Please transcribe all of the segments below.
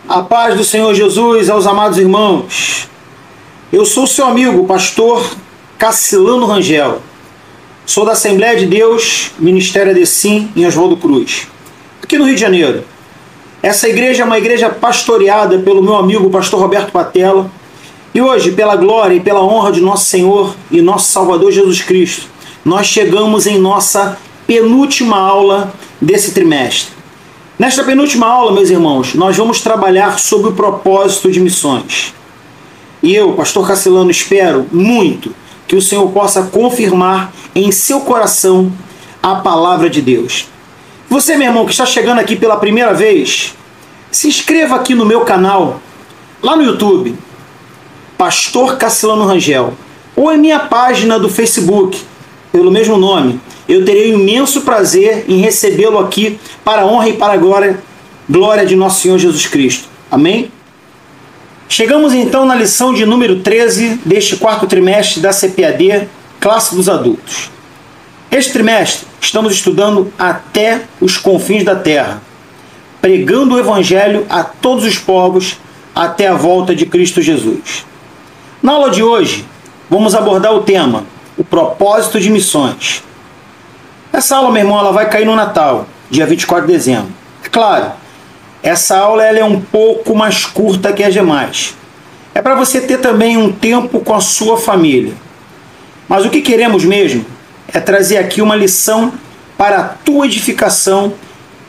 A paz do Senhor Jesus aos amados irmãos. Eu sou seu amigo, pastor Cacilano Rangel. Sou da Assembleia de Deus, Ministério Adecim, em Oswaldo Cruz, aqui no Rio de Janeiro. Essa igreja é uma igreja pastoreada pelo meu amigo, pastor Roberto Patella. E hoje, pela glória e pela honra de nosso Senhor e nosso Salvador Jesus Cristo, nós chegamos em nossa penúltima aula desse trimestre. Nesta penúltima aula, meus irmãos, nós vamos trabalhar sobre o propósito de missões. E eu, pastor Cacilano, espero muito que o Senhor possa confirmar em seu coração a palavra de Deus. Você, meu irmão, que está chegando aqui pela primeira vez, se inscreva aqui no meu canal, lá no YouTube, Pastor Cacilano Rangel, ou em minha página do Facebook, pelo mesmo nome. Eu terei um imenso prazer em recebê-lo aqui para a honra e para a glória de nosso Senhor Jesus Cristo. Amém? Chegamos então na lição de número 13 deste quarto trimestre da CPAD, Classe dos Adultos. Este trimestre estamos estudando até os confins da terra, pregando o Evangelho a todos os povos até a volta de Cristo Jesus. Na aula de hoje, vamos abordar o tema, o propósito de missões. Essa aula, meu irmão, ela vai cair no Natal, dia 24 de dezembro. É claro, essa aula ela é um pouco mais curta que as demais. É para você ter também um tempo com a sua família. Mas o que queremos mesmo é trazer aqui uma lição para a tua edificação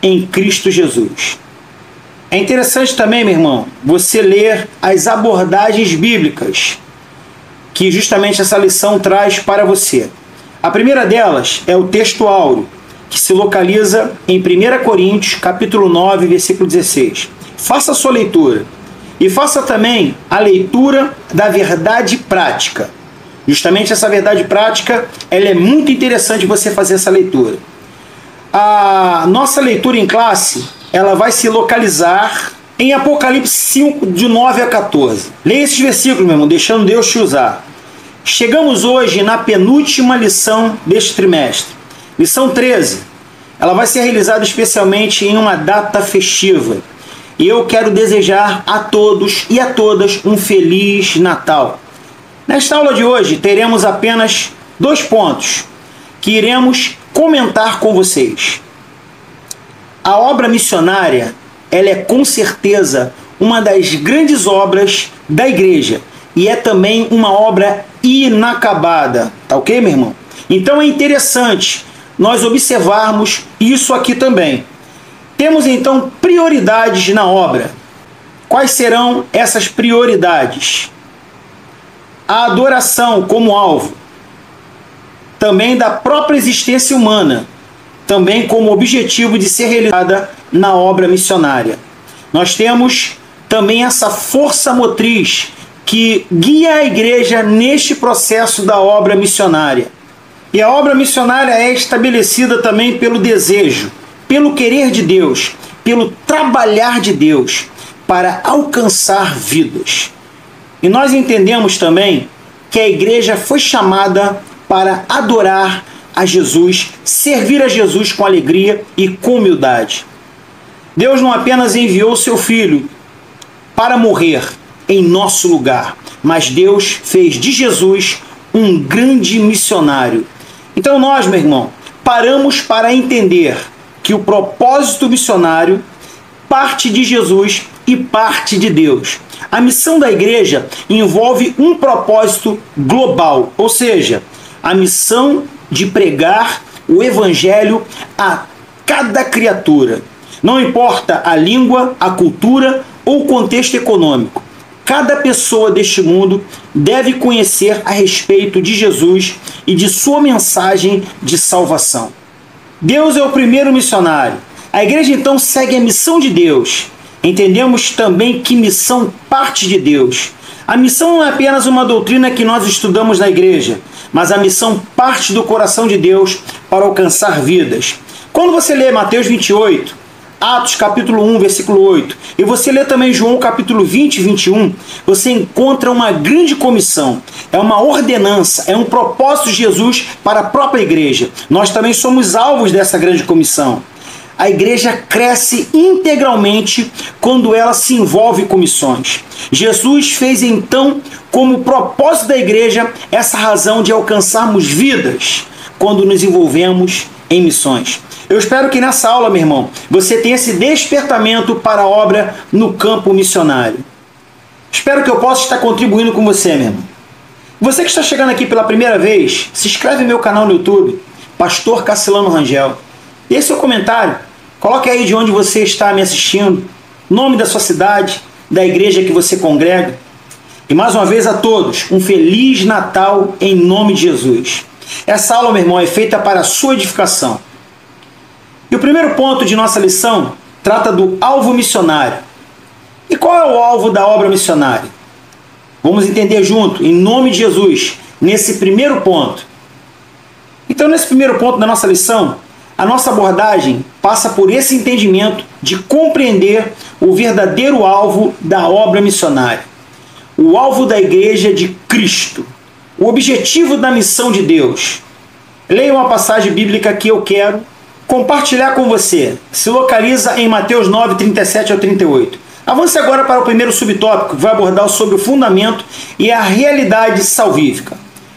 em Cristo Jesus. É interessante também, meu irmão, você ler as abordagens bíblicas que justamente essa lição traz para você. A primeira delas é o texto áureo, que se localiza em 1 Coríntios, capítulo 9, versículo 16. Faça a sua leitura. E faça também a leitura da verdade prática. Justamente essa verdade prática, ela é muito interessante você fazer essa leitura. A nossa leitura em classe, ela vai se localizar em Apocalipse 5, de 9 a 14. Leia esses versículos, meu irmão, deixando Deus te usar. Chegamos hoje na penúltima lição deste trimestre. Lição 13. Ela vai ser realizada especialmente em uma data festiva. E eu quero desejar a todos e a todas um Feliz Natal. Nesta aula de hoje teremos apenas 2 pontos que iremos comentar com vocês. A obra missionária, ela é com certeza uma das grandes obras da igreja. E é também uma obra inacabada. Tá ok, meu irmão? Então é interessante nós observarmos isso aqui também. Temos então prioridades na obra. Quais serão essas prioridades? A adoração como alvo, também da própria existência humana, também como objetivo de ser realizada na obra missionária. Nós temos também essa força motriz que guia a igreja neste processo da obra missionária. E a obra missionária é estabelecida também pelo desejo, pelo querer de Deus, pelo trabalhar de Deus para alcançar vidas. E nós entendemos também que a igreja foi chamada para adorar a Jesus, servir a Jesus com alegria e com humildade. Deus não apenas enviou seu Filho para morrer em nosso lugar, mas Deus fez de Jesus um grande missionário. Então nós, meu irmão, paramos para entender que o propósito missionário parte de Jesus e parte de Deus. A missão da igreja envolve um propósito global, ou seja, a missão de pregar o evangelho a cada criatura. Não importa a língua, a cultura ou o contexto econômico. Cada pessoa deste mundo deve conhecer a respeito de Jesus e de sua mensagem de salvação. Deus é o primeiro missionário. A igreja então segue a missão de Deus. Entendemos também que missão parte de Deus. A missão não é apenas uma doutrina que nós estudamos na igreja, mas a missão parte do coração de Deus para alcançar vidas. Quando você lê Mateus 28, Atos capítulo 1, versículo 8, e você lê também João capítulo 20 e 21, você encontra uma grande comissão, é uma ordenança, é um propósito de Jesus para a própria igreja. Nós também somos alvos dessa grande comissão. a igreja cresce integralmente quando ela se envolve com missões. Jesus fez então como propósito da igreja essa razão de alcançarmos vidas quando nos envolvemos em missões. Eu espero que nessa aula, meu irmão, você tenha esse despertamento para a obra no campo missionário. Espero que eu possa estar contribuindo com você, meu irmão. Você que está chegando aqui pela primeira vez, se inscreve no meu canal no YouTube, Pastor Cassilano Rangel. Deixe seu comentário, coloque aí de onde você está me assistindo, nome da sua cidade, da igreja que você congrega. E mais uma vez a todos, um Feliz Natal em nome de Jesus. Essa aula, meu irmão, é feita para a sua edificação. E o primeiro ponto de nossa lição trata do alvo missionário. E qual é o alvo da obra missionária? Vamos entender junto, em nome de Jesus, nesse primeiro ponto. Então, nesse primeiro ponto da nossa lição, a nossa abordagem passa por esse entendimento de compreender o verdadeiro alvo da obra missionária. O alvo da igreja de Cristo. O objetivo da missão de Deus. Leia uma passagem bíblica que eu quero compartilhar com você. Se localiza em Mateus 9, 37 ao 38. Avance agora para o primeiro subtópico, que vai abordar sobre o fundamento e a realidade salvífica.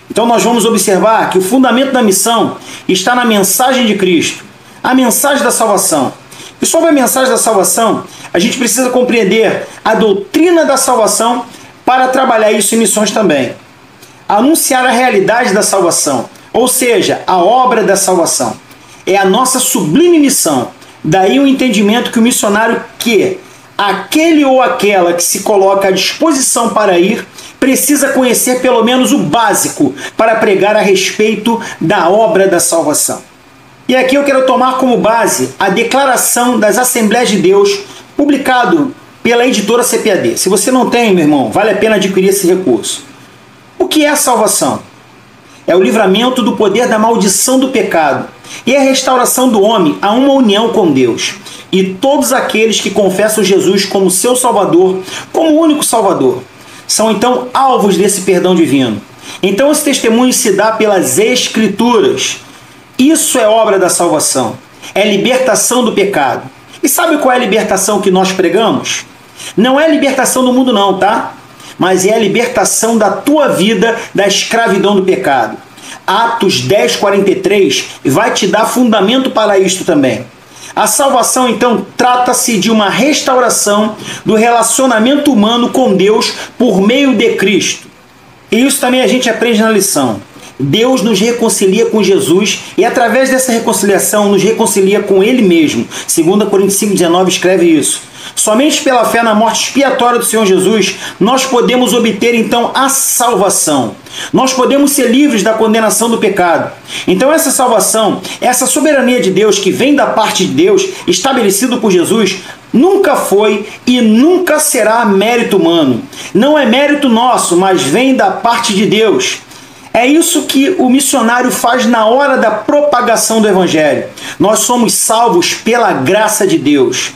Então nós vamos observar que o fundamento da missão está na mensagem de Cristo, a mensagem da salvação. E sobre a mensagem da salvação, a gente precisa compreender a doutrina da salvação para trabalhar isso em missões também. Anunciar a realidade da salvação, ou seja, a obra da salvação. É a nossa sublime missão. Daí o entendimento que o missionário que aquele ou aquela que se coloca à disposição para ir precisa conhecer pelo menos o básico para pregar a respeito da obra da salvação. E aqui eu quero tomar como base a Declaração das Assembleias de Deus, publicado pela editora CPAD. Se você não tem, meu irmão, vale a pena adquirir esse recurso. O que é a salvação? É o livramento do poder da maldição do pecado e a restauração do homem a uma união com Deus. E todos aqueles que confessam Jesus como seu Salvador, como único Salvador, são então alvos desse perdão divino. Então esse testemunho se dá pelas Escrituras. Isso é obra da salvação. É libertação do pecado. E sabe qual é a libertação que nós pregamos? Não é a libertação do mundo não, tá? Mas é a libertação da tua vida da escravidão do pecado. Atos 10, 43 vai te dar fundamento para isto também. A salvação, então, trata-se de uma restauração do relacionamento humano com Deus por meio de Cristo. E isso também a gente aprende na lição. Deus nos reconcilia com Jesus e através dessa reconciliação nos reconcilia com Ele mesmo. 2 Coríntios 5,19 escreve isso. Somente pela fé na morte expiatória do Senhor Jesus, nós podemos obter então a salvação. Nós podemos ser livres da condenação do pecado. Então essa salvação, essa soberania de Deus que vem da parte de Deus, estabelecido por Jesus, nunca foi e nunca será mérito humano. Não é mérito nosso, mas vem da parte de Deus. É isso que o missionário faz na hora da propagação do Evangelho. Nós somos salvos pela graça de Deus.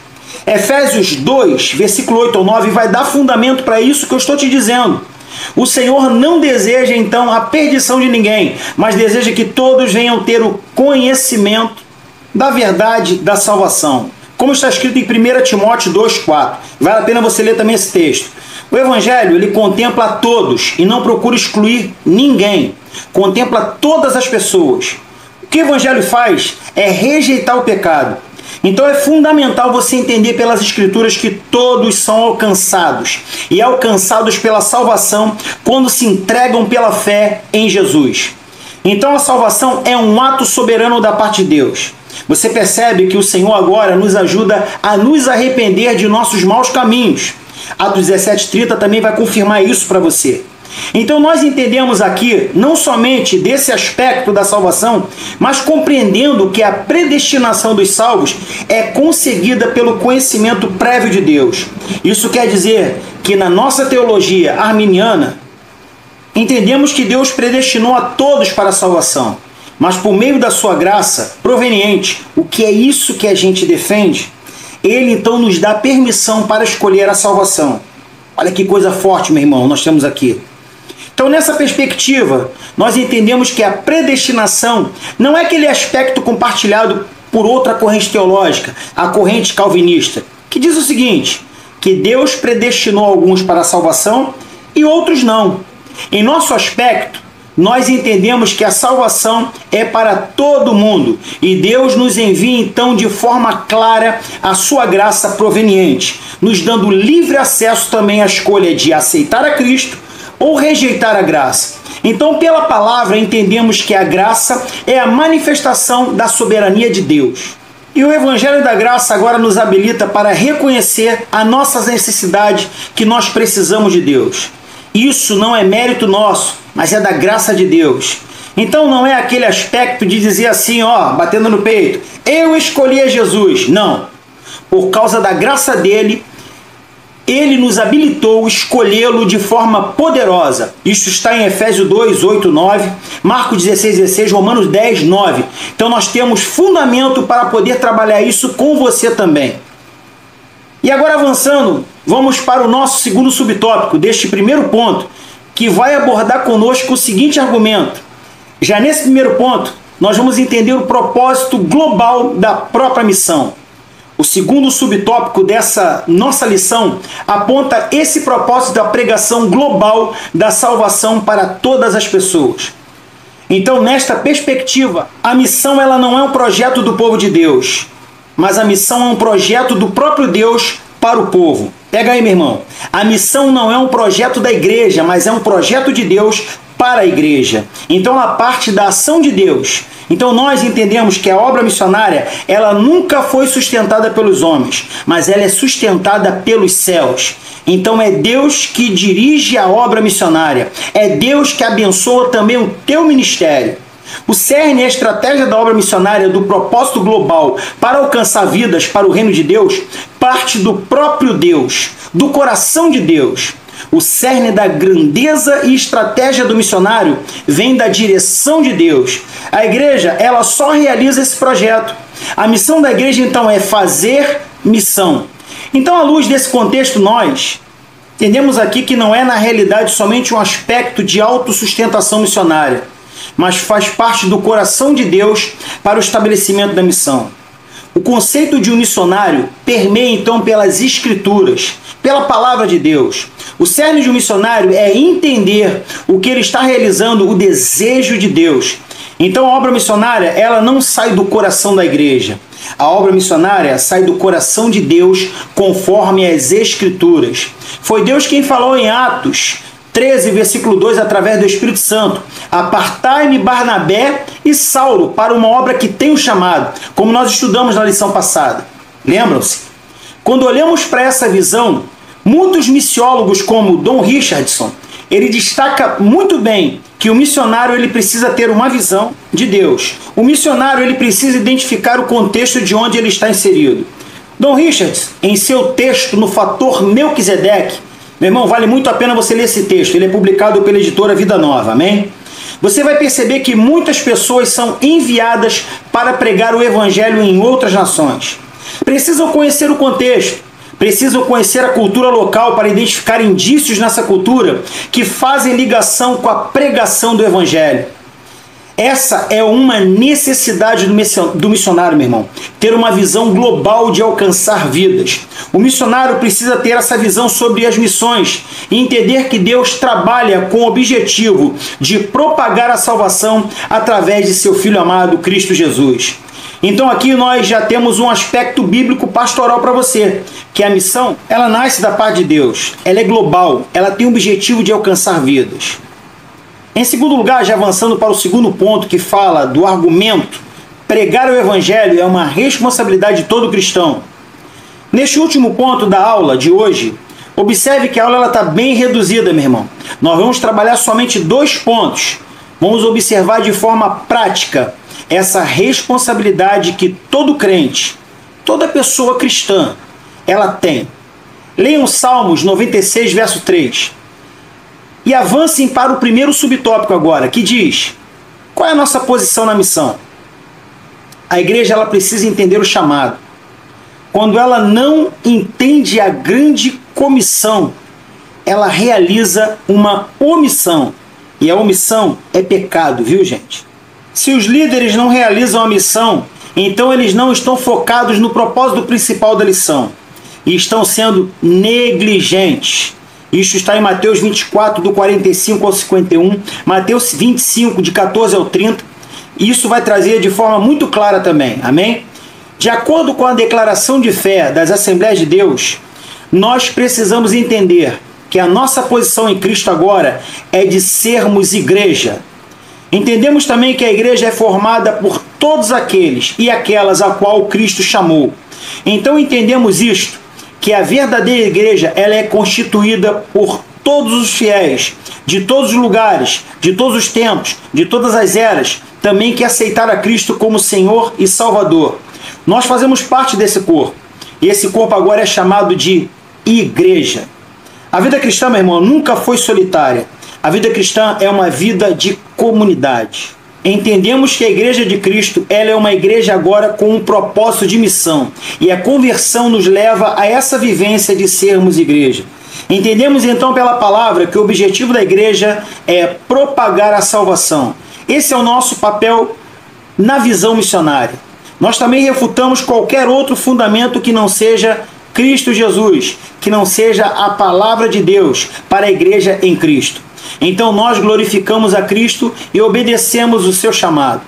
Efésios 2, versículo 8 ao 9, vai dar fundamento para isso que eu estou te dizendo. O Senhor não deseja, então, a perdição de ninguém, mas deseja que todos venham ter o conhecimento da verdade da salvação. Como está escrito em 1 Timóteo 2,4. Vale a pena você ler também esse texto. O Evangelho, ele contempla a todos e não procura excluir ninguém. Contempla todas as pessoas. O que o Evangelho faz é rejeitar o pecado. Então é fundamental você entender pelas Escrituras que todos são alcançados. E alcançados pela salvação quando se entregam pela fé em Jesus. Então a salvação é um ato soberano da parte de Deus. Você percebe que o Senhor agora nos ajuda a nos arrepender de nossos maus caminhos. Atos 17:30 também vai confirmar isso para você. Então nós entendemos aqui não somente desse aspecto da salvação, mas compreendendo que a predestinação dos salvos é conseguida pelo conhecimento prévio de Deus. Isso quer dizer que na nossa teologia arminiana, entendemos que Deus predestinou a todos para a salvação, mas por meio da sua graça proveniente, o que é isso que a gente defende, Ele então nos dá permissão para escolher a salvação. Olha que coisa forte, meu irmão, nós temos aqui. Então, nessa perspectiva, nós entendemos que a predestinação não é aquele aspecto compartilhado por outra corrente teológica, a corrente calvinista, que diz o seguinte, que Deus predestinou alguns para a salvação e outros não. Em nosso aspecto, nós entendemos que a salvação é para todo mundo e Deus nos envia então de forma clara a sua graça proveniente, nos dando livre acesso também à escolha de aceitar a Cristo ou rejeitar a graça. Então, pela palavra, entendemos que a graça é a manifestação da soberania de Deus. E o Evangelho da Graça agora nos habilita para reconhecer a nossa necessidade, que nós precisamos de Deus. Isso não é mérito nosso, mas é da graça de Deus. Então não é aquele aspecto de dizer assim, ó, batendo no peito, eu escolhi a Jesus. Não. Por causa da graça dele, ele nos habilitou a escolhê-lo de forma poderosa. Isso está em Efésios 2, 8, 9, Marcos 16, 16, Romanos 10, 9. Então nós temos fundamento para poder trabalhar isso com você também. E agora avançando, vamos para o nosso segundo subtópico deste primeiro ponto, que vai abordar conosco o seguinte argumento. Já nesse primeiro ponto, nós vamos entender o propósito global da própria missão. O segundo subtópico dessa nossa lição aponta esse propósito da pregação global da salvação para todas as pessoas. Então, nesta perspectiva, a missão ela não é um projeto do povo de Deus, mas a missão é um projeto do próprio Deus para o povo. Pega aí, meu irmão. A missão não é um projeto da igreja, mas é um projeto de Deus para a igreja. Então, ela parte da ação de Deus. Então, nós entendemos que a obra missionária, ela nunca foi sustentada pelos homens, mas ela é sustentada pelos céus. Então, é Deus que dirige a obra missionária. É Deus que abençoa também o teu ministério. O cerne e a estratégia da obra missionária do propósito global para alcançar vidas para o reino de Deus parte do próprio Deus, do coração de Deus. O cerne da grandeza e estratégia do missionário vem da direção de Deus. A igreja, ela só realiza esse projeto. A missão da igreja, então, é fazer missão. Então, à luz desse contexto, nós entendemos aqui que não é, na realidade, somente um aspecto de autossustentação missionária, mas faz parte do coração de Deus para o estabelecimento da missão. O conceito de um missionário permeia, então, pelas Escrituras, pela palavra de Deus. O cerne de um missionário é entender o que ele está realizando, o desejo de Deus. Então, a obra missionária, ela não sai do coração da igreja. A obra missionária sai do coração de Deus, conforme as Escrituras. Foi Deus quem falou em Atos 13, versículo 2, através do Espírito Santo: apartai-me Barnabé e Saulo para uma obra que tenho chamado, como nós estudamos na lição passada. Lembram-se? Quando olhamos para essa visão, muitos missiólogos como Don Richardson, ele destaca muito bem que o missionário ele precisa ter uma visão de Deus. O missionário ele precisa identificar o contexto de onde ele está inserido. Don Richardson, em seu texto no Fator Melquisedeque, meu irmão, vale muito a pena você ler esse texto. Ele é publicado pela editora Vida Nova, amém? Você vai perceber que muitas pessoas são enviadas para pregar o evangelho em outras nações. Precisam conhecer o contexto, precisam conhecer a cultura local para identificar indícios nessa cultura que fazem ligação com a pregação do evangelho. Essa é uma necessidade do missionário, meu irmão. Ter uma visão global de alcançar vidas. O missionário precisa ter essa visão sobre as missões e entender que Deus trabalha com o objetivo de propagar a salvação através de seu Filho amado, Cristo Jesus. Então aqui nós já temos um aspecto bíblico pastoral para você, que a missão, ela nasce da parte de Deus, ela é global, ela tem o objetivo de alcançar vidas. Em segundo lugar, já avançando para o segundo ponto que fala do argumento, pregar o evangelho é uma responsabilidade de todo cristão. Neste último ponto da aula de hoje, observe que a aula está bem reduzida, meu irmão. Nós vamos trabalhar somente 2 pontos. Vamos observar de forma prática essa responsabilidade que todo crente, toda pessoa cristã, ela tem. Leiam Salmos 96, verso 3. E avancem para o primeiro subtópico agora, que diz: qual é a nossa posição na missão? A igreja ela precisa entender o chamado. Quando ela não entende a grande comissão, ela realiza uma omissão. E a omissão é pecado, viu, gente? Se os líderes não realizam a missão Então eles não estão focados no propósito principal da lição e estão sendo negligentes. Isso está em Mateus 24, do 45 ao 51, Mateus 25, de 14 ao 30. Isso vai trazer de forma muito clara também. Amém? De acordo com a declaração de fé das Assembleias de Deus, nós precisamos entender que a nossa posição em Cristo agora é de sermos igreja. Entendemos também que a igreja é formada por todos aqueles e aquelas a qual Cristo chamou. Então entendemos isto, que a verdadeira igreja ela é constituída por todos os fiéis, de todos os lugares, de todos os tempos, de todas as eras, também que aceitaram a Cristo como Senhor e Salvador. Nós fazemos parte desse corpo, e esse corpo agora é chamado de igreja. A vida cristã, meu irmão, nunca foi solitária. A vida cristã é uma vida de comunidade. Entendemos que a igreja de Cristo ela é uma igreja agora com um propósito de missão. E a conversão nos leva a essa vivência de sermos igreja. Entendemos então pela palavra que o objetivo da igreja é propagar a salvação. Esse é o nosso papel na visão missionária. Nós também refutamos qualquer outro fundamento que não seja Cristo Jesus, que não seja a palavra de Deus para a igreja em Cristo. Então nós glorificamos a Cristo e obedecemos o seu chamado.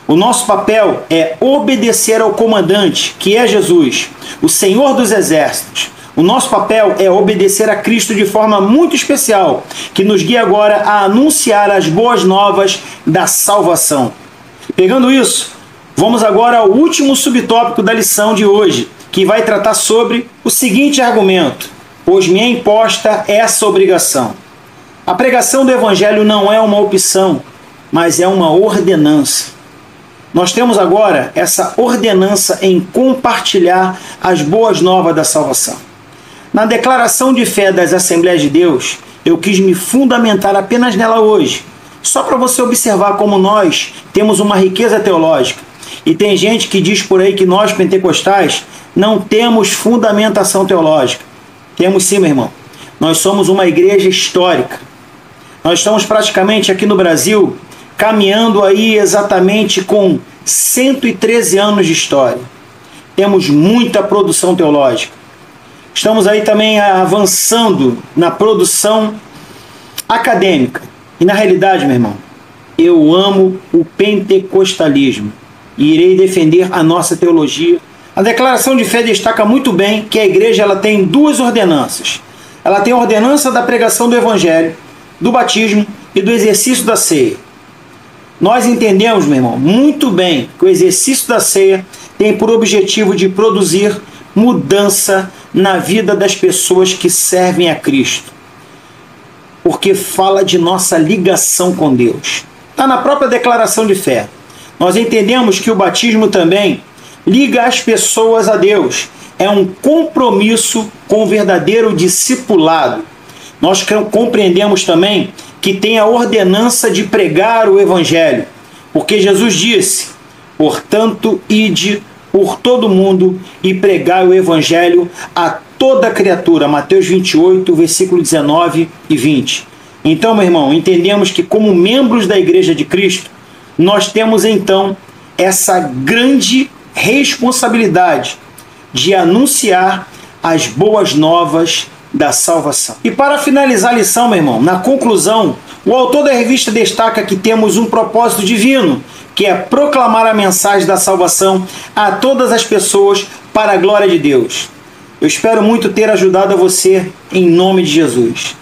O nosso papel é obedecer ao comandante, que é Jesus, o Senhor dos Exércitos. O nosso papel é obedecer a Cristo de forma muito especial, que nos guia agora a anunciar as boas novas da salvação. Pegando isso, vamos agora ao último subtópico da lição de hoje, que vai tratar sobre o seguinte argumento: pois me é imposta essa obrigação. A pregação do Evangelho não é uma opção, mas é uma ordenança. Nós temos agora essa ordenança em compartilhar as boas novas da salvação. Na declaração de fé das Assembleias de Deus, eu quis me fundamentar apenas nela hoje, só para você observar como nós temos uma riqueza teológica. E tem gente que diz por aí que nós, pentecostais, não temos fundamentação teológica. Temos sim, meu irmão. Nós somos uma igreja histórica. Nós estamos praticamente aqui no Brasil caminhando aí exatamente com 113 anos de história. Temos muita produção teológica. Estamos aí também avançando na produção acadêmica. E na realidade, meu irmão, eu amo o pentecostalismo e irei defender a nossa teologia. A declaração de fé destaca muito bem que a igreja ela tem duas ordenanças. Ela tem a ordenança da pregação do Evangelho, do batismo e do exercício da ceia. Nós entendemos, meu irmão, muito bem que o exercício da ceia tem por objetivo de produzir mudança na vida das pessoas que servem a Cristo. Porque fala de nossa ligação com Deus. Está na própria declaração de fé. Nós entendemos que o batismo também liga as pessoas a Deus. É um compromisso com o verdadeiro discipulado. Nós compreendemos também que tem a ordenança de pregar o Evangelho. Porque Jesus disse: portanto, ide por todo mundo e pregai o Evangelho a toda criatura. Mateus 28, versículo 19 e 20. Então, meu irmão, entendemos que como membros da Igreja de Cristo, nós temos então essa grande responsabilidade de anunciar as boas novas da salvação. E para finalizar a lição, meu irmão, na conclusão, o autor da revista destaca que temos um propósito divino, que é proclamar a mensagem da salvação a todas as pessoas para a glória de Deus. Eu espero muito ter ajudado a você em nome de Jesus.